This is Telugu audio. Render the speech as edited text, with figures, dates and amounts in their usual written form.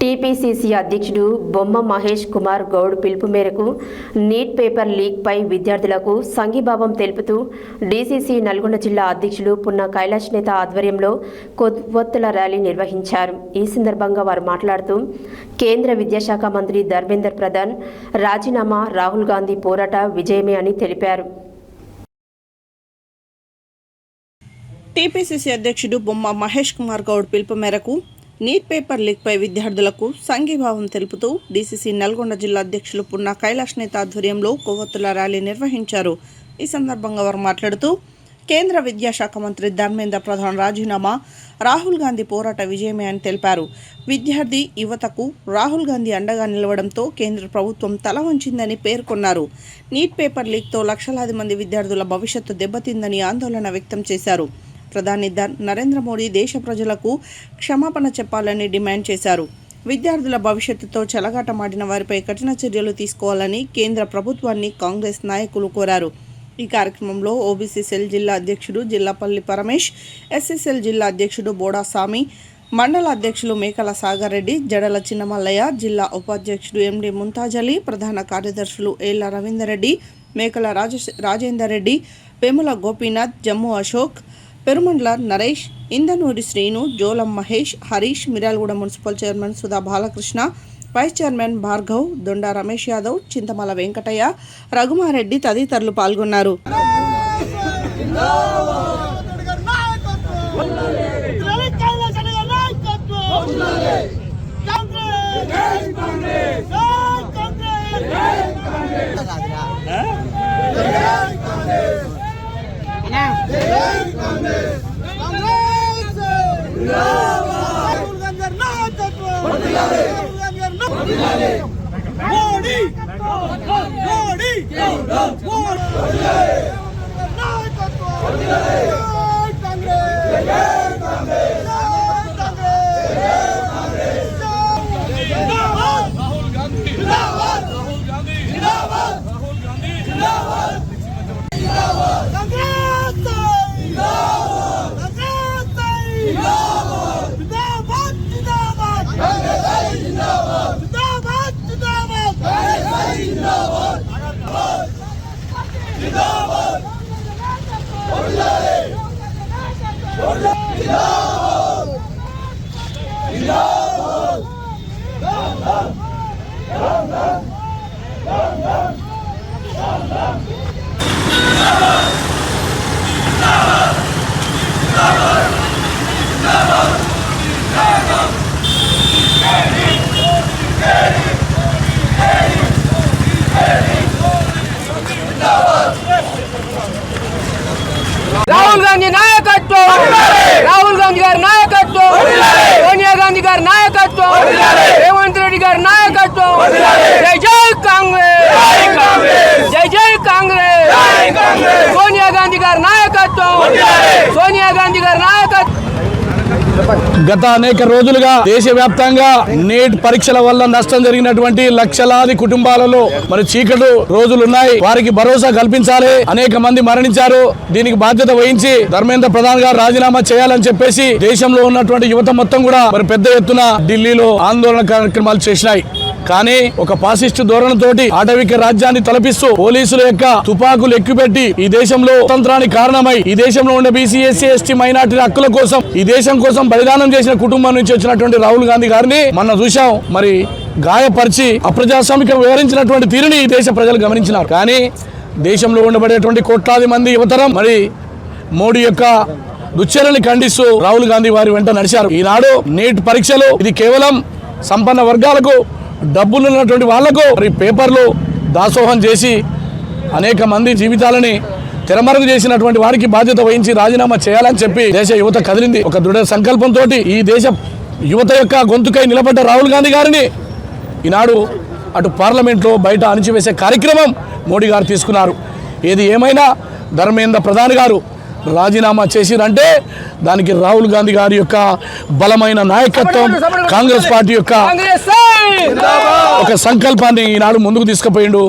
టీపీసీసీ అధ్యక్షుడు బొమ్మ మహేష్ కుమార్ గౌడ్ పిలుపు మేరకు నీట్ పేపర్ లీక్పై విద్యార్థులకు సంఘీభావం తెలుపుతూ డీసీసీ నల్గొండ జిల్లా అధ్యక్షుడు పున్న కైలాష్ నేత ఆధ్వర్యంలో కొవ్వొత్తుల ర్యాలీ నిర్వహించారు. ఈ సందర్భంగా వారు మాట్లాడుతూ కేంద్ర విద్యాశాఖ మంత్రి ధర్మేంద్ర ప్రధాన్ రాజీనామా రాహుల్ గాంధీ పోరాట విజయమే అని తెలిపారు. టీపీసీసీ అధ్యక్షుడు బొమ్మ మహేష్ కుమార్ గౌడ్ పిలుపు మేరకు నీట్ పేపర్ లీక్పై విద్యార్థులకు సంఘీభావం తెలుపుతూ డీసీసీ నల్గొండ జిల్లా అధ్యక్షులు పున్న కైలాష్ నేత ఆధ్వర్యంలో కొవ్వొత్తుల ర్యాలీ నిర్వహించారు. ఈ సందర్భంగా వారు మాట్లాడుతూ కేంద్ర విద్యాశాఖ మంత్రి ధర్మేంద్ర ప్రధాన్ రాజీనామా రాహుల్ గాంధీ పోరాట విజయమే అని తెలిపారు. విద్యార్థి యువతకు రాహుల్ గాంధీ అండగా నిలవడంతో కేంద్ర ప్రభుత్వం తల వంచిందని పేర్కొన్నారు. నీట్ పేపర్ లీక్తో లక్షలాది మంది విద్యార్థుల భవిష్యత్తు దెబ్బతిందని ఆందోళన వ్యక్తం చేశారు. ప్రధాని నరేంద్ర మోడీ దేశ ప్రజలకు క్షమాపణ చెప్పాలని డిమాండ్ చేశారు. విద్యార్థుల భవిష్యత్తుతో చెలగాటమాడిన వారిపై కఠిన చర్యలు తీసుకోవాలని కేంద్ర ప్రభుత్వాన్ని కాంగ్రెస్ నాయకులు కోరారు. ఈ కార్యక్రమంలో ఓబీసీ సెల్ జిల్లా అధ్యక్షుడు జిల్లాపల్లి పరమేష్, ఎస్సీసెల్ జిల్లా అధ్యక్షుడు బోడా సామి, మండల అధ్యక్షులు మేకల సాగర్ రెడ్డి, జడల చిన్నమల్లయ్య, జిల్లా ఉపాధ్యక్షుడు ఎండి ముంతాజ్ అలీ, ప్రధాన కార్యదర్శులు ఏళ్ల Ravinder Reddy, Mekala Rajender Reddy, Vemula Gopinath, Jammu Ashok, Perumandla Naresh, Indanuri Srinu, Jolam Mahesh, Harish, Miryalaguda municipal chairman Sudha Balakrishna, vice chairman Bhargav, Donda Ramesh Yadav, Chintamala Venkataiah, Raghumareddy తదితరులు పాల్గొన్నారు. రాహుల్ గాంధీ నాయకత్వం, రాహుల్ గాంధీ గారి నాయకత్వం, సోనియా గాంధీ గారి నాయకత్వం, రేవంత్ రెడ్డి గారి నాయకత్వం. జై జై కాంగ్రెస్, జై జై కాంగ్రెస్. సోనియా గాంధీ గారి నాయకత్వం, సోనియా గాంధీ గారి నాయకత్వం. గత అనేక రోజులుగా దేశవ్యాప్తంగా నీట్ పరీక్షల వల్ల నష్టం జరిగినటువంటి లక్షలాది కుటుంబాలలో మరి చీకటి రోజులున్నాయి. వారికి భరోసా కల్పించాలి. అనేక మంది మరణించారు. దీనికి బాధ్యత వహించి ధర్మేంద్ర ప్రధాన్ గారు రాజీనామా చేయాలని చెప్పేసి దేశంలో ఉన్నటువంటి యువత మొత్తం కూడా మరి పెద్ద ఎత్తున ఢిల్లీలో ఆందోళన కార్యక్రమాలు చేసినాయి. కానీ ఒక ఫాసిస్టు ధోరణితోటి ఆటవిక రాజ్యాన్ని తలపిస్తూ పోలీసుల యొక్క తుపాకులు ఎక్కుపెట్టి ఈ దేశంలో స్వతంత్రానికి కారణమై ఈ దేశంలో ఉండే బీసీ, ఎస్సీ, ఎస్టీ, మైనార్టీ హక్కుల కోసం ఈ దేశం కోసం బలిదానం చేసిన కుటుంబం నుంచి వచ్చినటువంటి రాహుల్ గాంధీ గారిని మనం చూశాం. మరి గాయపరిచి అప్రజాస్వామికం వివరించినటువంటి తీరుని ఈ దేశ ప్రజలు గమనించినారు. కానీ దేశంలో ఉండబడేటువంటి కోట్లాది మంది యువతరం మరి మోడీ యొక్క దుశ్చర్యని ఖండిస్తూ రాహుల్ గాంధీ వారి వెంట నడిచారు. ఈనాడు నీట్ పరీక్షలు ఇది కేవలం సంపన్న వర్గాలకు, డబ్బులున్నటువంటి వాళ్లకు మరి పేపర్లు దాసోహం చేసి అనేక మంది జీవితాలని తెరమరుగు చేసినటువంటి వారికి బాధ్యత వహించి రాజీనామా చేయాలని చెప్పి దేశ యువత కదిలింది. ఒక దృఢ సంకల్పంతో ఈ దేశ యువత యొక్క గొంతుకై నిలబడ్డ రాహుల్ గాంధీ గారిని ఈనాడు అటు పార్లమెంట్లో బయట అణిచివేసే కార్యక్రమం మోడీ గారు తీసుకున్నారు. ఏది ఏమైనా ధర్మేంద్ర ప్రధాన్ గారు రాజీనామా చేసిరంటే దానికి రాహుల్ గాంధీ గారి యొక్క బలమైన నాయకత్వం, కాంగ్రెస్ పార్టీ యొక్క ఒక సంకల్పాన్ని ఈనాడు ముందుకు తీసుకుపోయిండు.